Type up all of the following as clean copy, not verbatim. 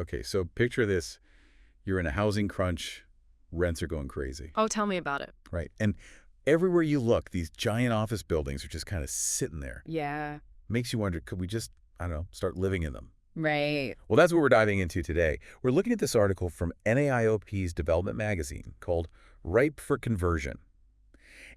Okay, so picture this. You're in a housing crunch. Rents are going crazy, Oh, tell me about it. right? And everywhere you look, these giant office buildings are just kind of sitting there. Yeah. Makes you wonder, could we just, I don't know, start living in them? Right. Well, that's what we're diving into today. We're looking at this article from NAIOP's Development Magazine called Ripe for Conversion.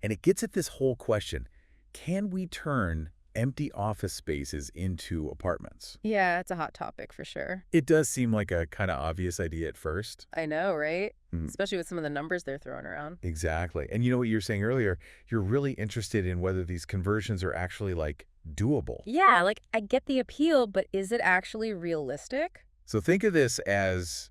And it gets at this whole question, can we turn empty office spaces into apartments? Yeah, it's a hot topic for sure. It does seem like a kind of obvious idea at first. I know, right? Mm. Especially with some of the numbers they're throwing around. Exactly. And you know what you were saying earlier? You're really interested in whether these conversions are actually, like, doable. Yeah, like I get the appeal, but is it actually realistic? So think of this as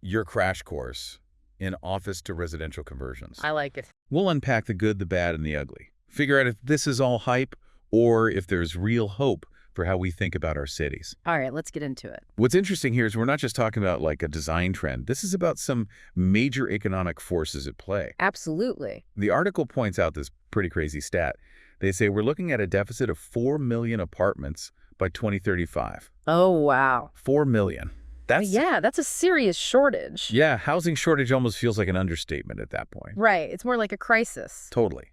your crash course in office to residential conversions. I like it. We'll unpack the good, the bad, and the ugly. Figure out if this is all hype or if there's real hope for how we think about our cities. All right, let's get into it. What's interesting here is we're not just talking about like a design trend. This is about some major economic forces at play. Absolutely. The article points out this pretty crazy stat. They say we're looking at a deficit of 4 million apartments by 2035. Oh, wow. 4 million. That's Yeah, that's a serious shortage. Yeah, housing shortage almost feels like an understatement at that point. Right, it's more like a crisis. Totally.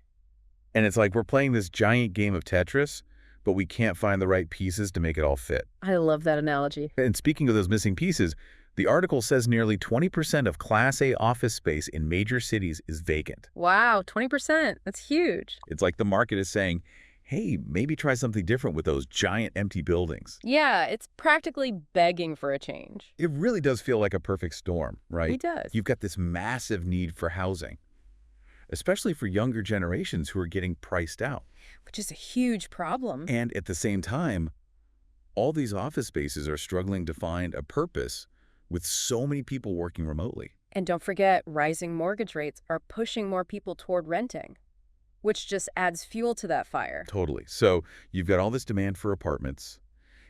And it's like we're playing this giant game of Tetris, but we can't find the right pieces to make it all fit. I love that analogy. And speaking of those missing pieces, the article says nearly 20% of Class A office space in major cities is vacant. Wow, 20%. That's huge. It's like the market is saying, hey, maybe try something different with those giant empty buildings. Yeah, it's practically begging for a change. It really does feel like a perfect storm, right? It does. You've got this massive need for housing, especially for younger generations who are getting priced out. Which is a huge problem. And at the same time, all these office spaces are struggling to find a purpose with so many people working remotely. And don't forget, rising mortgage rates are pushing more people toward renting, which just adds fuel to that fire. Totally. So you've got all this demand for apartments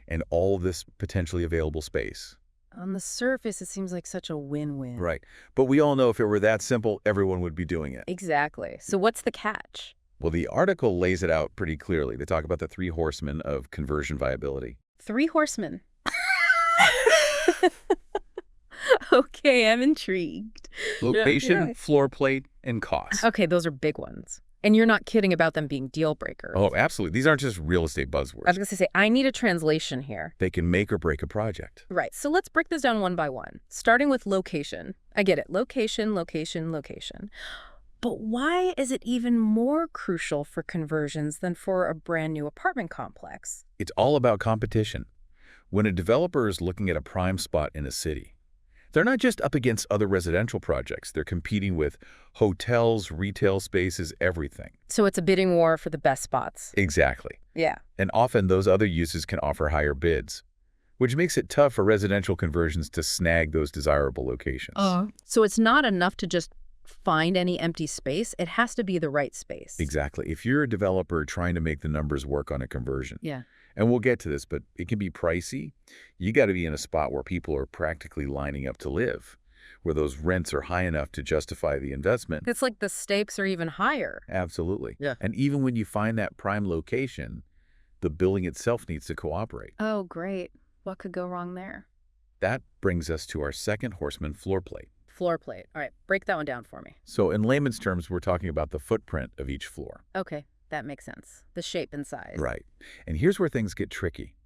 and all this potentially available space. On the surface, it seems like such a win-win. Right. But we all know if it were that simple, everyone would be doing it. Exactly. So what's the catch? Well, the article lays it out pretty clearly. They talk about the 3 horsemen of conversion viability. 3 horsemen. Okay, I'm intrigued. Location, Yeah. floor plate, and cost. Okay, those are big ones. And you're not kidding about them being deal breakers. Oh, absolutely. These aren't just real estate I was buzzwords. going to say, I need a translation here. They can make or break a project. Right, so let's break this down one by one, starting with location. I get it. Location, location, location. But why is it even more crucial for conversions than for a brand new apartment complex? It's all about competition. When a developer is looking at a prime spot in a city, they're not just up against other residential projects. They're competing with hotels, retail spaces, everything. So it's a bidding war for the best spots. Exactly. Yeah. And often those other uses can offer higher bids, which makes it tough for residential conversions to snag those desirable locations. So it's not enough to just find any empty space. It has to be the right space. Exactly. If you're a developer trying to make the numbers work on a conversion, Yeah. and we'll get to this, but it can be pricey, you got to be in a spot where people are practically lining up to live, where those rents are high enough to justify the investment. It's like the stakes are even higher. Absolutely. Yeah. And even when you find that prime location, the building itself needs to cooperate. Oh, great. What could go wrong there? That brings us to our second horseman, floor plate. Floor plate. All right, break that one down for me. So in layman's terms, we're talking about the footprint of each floor. Okay, that makes sense. The shape and size. Right. And here's where things get tricky.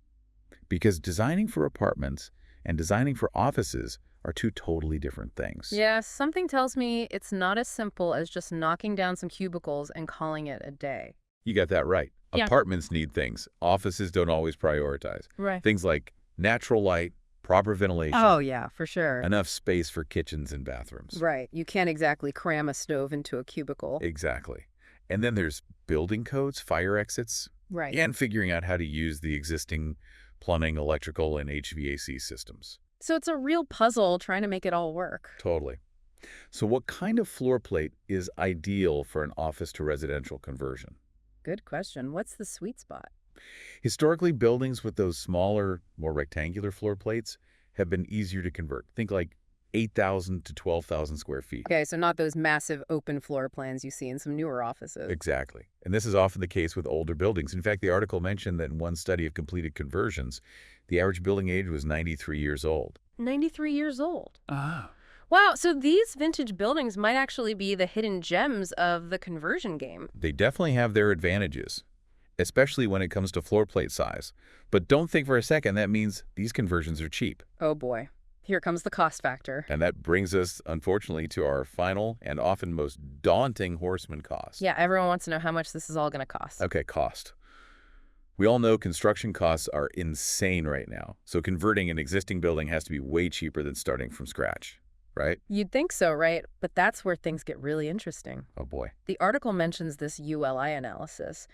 Because designing for apartments and designing for offices are 2 totally different things. Yeah, something tells me it's not as simple as just knocking down some cubicles and calling it a day. You got that right. Yeah. Apartments need things. Offices don't always prioritize. Right. Things like natural light, proper ventilation, Oh, yeah, for sure. enough space for kitchens and bathrooms. Right. You can't exactly cram a stove into a cubicle. Exactly. And then there's building codes, fire exits, Right. and figuring out how to use the existing plumbing, electrical, and HVAC systems. So it's a real puzzle trying to make it all work. Totally. So what kind of floor plate is ideal for an office to residential conversion? Good question. What's the sweet spot? Historically, buildings with those smaller, more rectangular floor plates have been easier to convert. Think like 8,000 to 12,000 square feet. Okay, so not those massive open floor plans you see in some newer offices. Exactly. And this is often the case with older buildings. In fact, the article mentioned that in one study of completed conversions, the average building age was 93 years old. 93 years old. Ah. Wow, so these vintage buildings might actually be the hidden gems of the conversion game. They definitely have their advantages, especially when it comes to floor plate size. But don't think for a second that means these conversions are cheap. Oh boy, here comes the cost factor. And that brings us, unfortunately, to our final and often most daunting horseman cost. Yeah, everyone wants to know how much this is all going to cost. Okay, cost. We all know construction costs are insane right now, so converting an existing building has to be way cheaper than starting from scratch, right? You'd think so, right? But that's where things get really interesting. Oh boy. The article mentions this ULI analysis.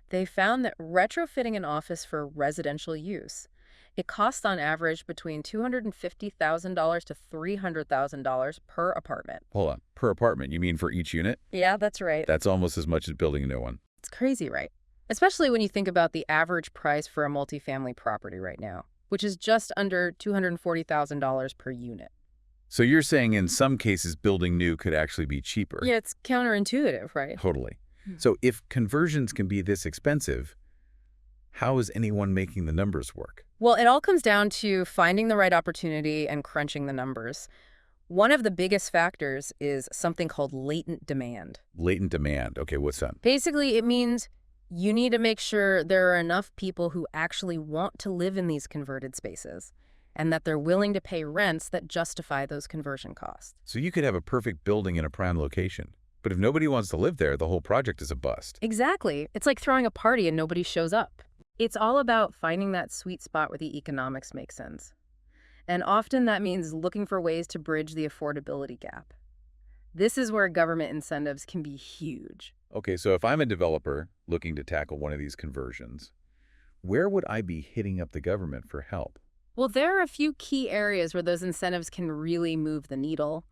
They found that retrofitting an office for residential use, it costs on average between $250,000 to $300,000 per apartment. Hold on. Per apartment, you mean for each unit? Yeah, that's right. That's almost as much as building a new one. It's crazy, right? Especially when you think about the average price for a multifamily property right now, which is just under $240,000 per unit. So you're saying in some cases building new could actually be cheaper? Yeah, it's counterintuitive, right? Totally. So if conversions can be this expensive, how is anyone making the numbers work? Well, it all comes down to finding the right opportunity and crunching the numbers. One of the biggest factors is something called latent demand. Latent demand. Okay, what's that? Basically, it means you need to make sure there are enough people who actually want to live in these converted spaces and that they're willing to pay rents that justify those conversion costs. So you could have a perfect building in a prime location, but if nobody wants to live there, the whole project is a bust. Exactly. It's like throwing a party and nobody shows up. It's all about finding that sweet spot where the economics make sense. And often that means looking for ways to bridge the affordability gap. This is where government incentives can be huge. Okay, so if I'm a developer looking to tackle one of these conversions, where would I be hitting up the government for help? Well, there are a few key areas where those incentives can really move the needle.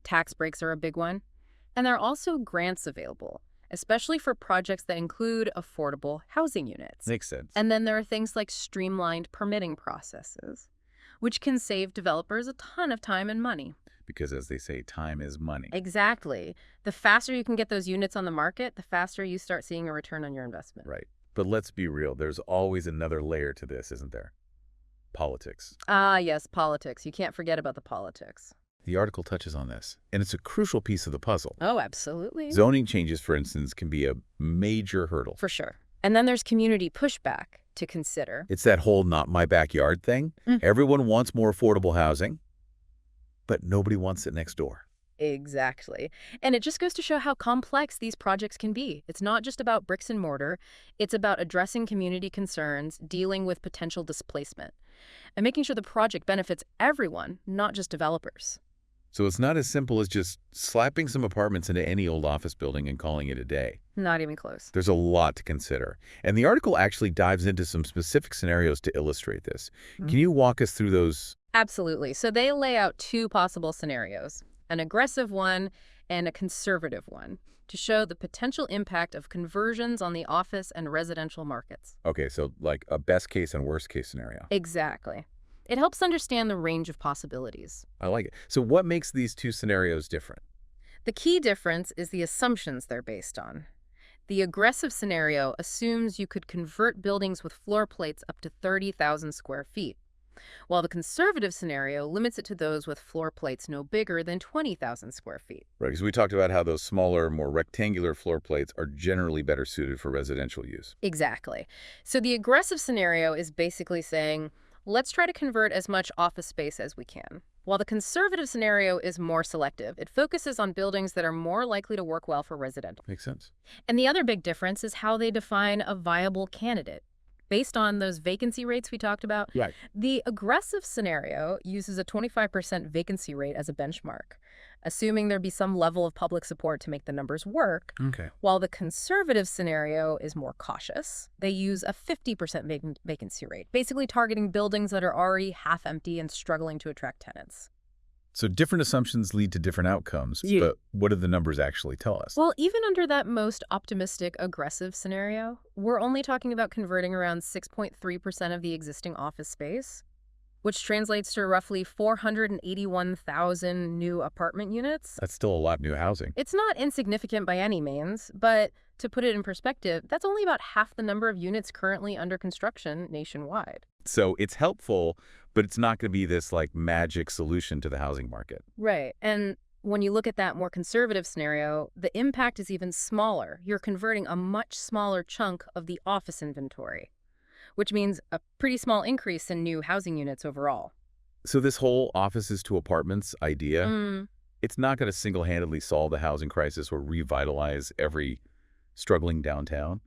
Tax breaks are a big one. And there are also grants available, especially for projects that include affordable housing units. Makes sense. And then there are things like streamlined permitting processes, which can save developers a ton of time and money. Because as they say, time is money. Exactly. The faster you can get those units on the market, the faster you start seeing a return on your investment. Right. But let's be real, there's always another layer to this, isn't there? Politics. Ah, yes, politics. You can't forget about the politics. The article touches on this, and it's a crucial piece of the puzzle. Oh, absolutely. Zoning changes, for instance, can be a major hurdle. For sure. And then there's community pushback to consider. It's that whole not my backyard thing. Everyone wants more affordable housing, but nobody wants it next door. Exactly. And it just goes to show how complex these projects can be. It's not just about bricks and mortar. It's about addressing community concerns, dealing with potential displacement, and making sure the project benefits everyone, not just developers. So it's not as simple as just slapping some apartments into any old office building and calling it a day. Not even close. There's a lot to consider. And the article actually dives into some specific scenarios to illustrate this. Can you walk us through those? Absolutely. So they lay out two possible scenarios, an aggressive one and a conservative one, to show the potential impact of conversions on the office and residential markets. Okay, so like a best case and worst case scenario. Exactly. It helps understand the range of possibilities. I like it. So what makes these two scenarios different? The key difference is the assumptions they're based on. The aggressive scenario assumes you could convert buildings with floor plates up to 30,000 square feet, while the conservative scenario limits it to those with floor plates no bigger than 20,000 square feet. Right, because we talked about how those smaller, more rectangular floor plates are generally better suited for residential use. Exactly. So the aggressive scenario is basically saying, let's try to convert as much office space as we can. While the conservative scenario is more selective. It focuses on buildings that are more likely to work well for residential. Makes sense. And the other big difference is how they define a viable candidate. Based on those vacancy rates we talked about, Right. the aggressive scenario uses a 25% vacancy rate as a benchmark, assuming there be some level of public support to make the numbers work, Okay. while the conservative scenario is more cautious. They use a 50% vacancy rate, basically targeting buildings that are already half empty and struggling to attract tenants. So different assumptions lead to different outcomes, Yeah. but what do the numbers actually tell us? Well, even under that most optimistic aggressive scenario, we're only talking about converting around 6.3% of the existing office space, which translates to roughly 481,000 new apartment units. That's still a lot of new housing. It's not insignificant by any means, but to put it in perspective, that's only about half the number of units currently under construction nationwide. So it's helpful, but it's not going to be this like magic solution to the housing market. Right. And when you look at that more conservative scenario, the impact is even smaller. You're converting a much smaller chunk of the office inventory, which means a pretty small increase in new housing units overall. So this whole offices to apartments idea, Mm, it's not going to single-handedly solve the housing crisis or revitalize every struggling downtown.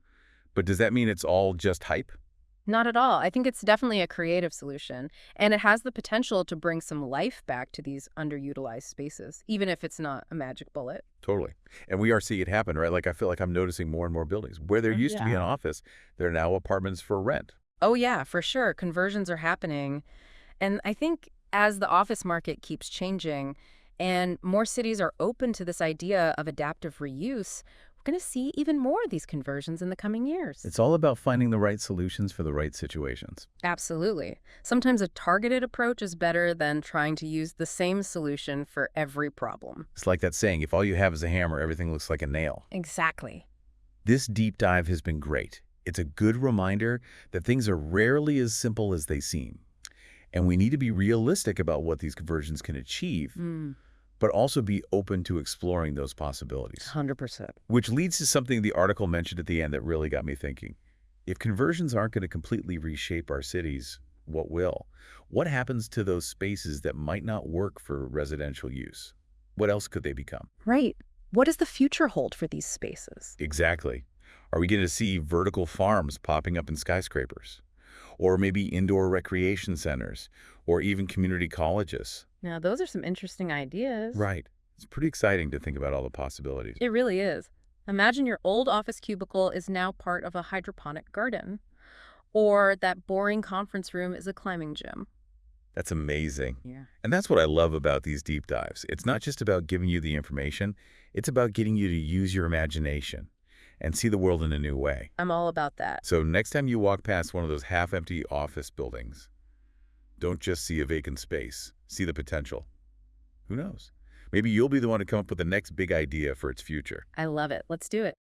But does that mean it's all just hype? not at all. I think it's definitely a creative solution, and it has the potential to bring some life back to these underutilized spaces, even if it's not a magic bullet. Totally. And we are seeing it happen, right? Like I feel like I'm noticing more and more buildings. Where there used to be Yeah. an office, there are now apartments for rent. Oh, yeah, for sure. Conversions are happening. And I think as the office market keeps changing and more cities are open to this idea of adaptive reuse, we're going to see even more of these conversions in the coming years. It's all about finding the right solutions for the right situations. Absolutely. Sometimes a targeted approach is better than trying to use the same solution for every problem. It's like that saying, if all you have is a hammer, everything looks like a nail. Exactly. This deep dive has been great. It's a good reminder that things are rarely as simple as they seem. And we need to be realistic about what these conversions can achieve, but also be open to exploring those possibilities. 100%. Which leads to something the article mentioned at the end that really got me thinking. If conversions aren't going to completely reshape our cities, what will? What happens to those spaces that might not work for residential use? What else could they become? Right. What does the future hold for these spaces? Exactly. Are we going to see vertical farms popping up in skyscrapers? Or maybe indoor recreation centers? Or even community colleges? Now, those are some interesting ideas. Right. It's pretty exciting to think about all the possibilities. It really is. Imagine your old office cubicle is now part of a hydroponic garden, or that boring conference room is a climbing gym. That's amazing. Yeah. And that's what I love about these deep dives. It's not just about giving you the information, it's about getting you to use your imagination and see the world in a new way. I'm all about that. So next time you walk past one of those half-empty office buildings, don't just see a vacant space, see the potential. Who knows? Maybe you'll be the one to come up with the next big idea for its future. I love it. Let's do it.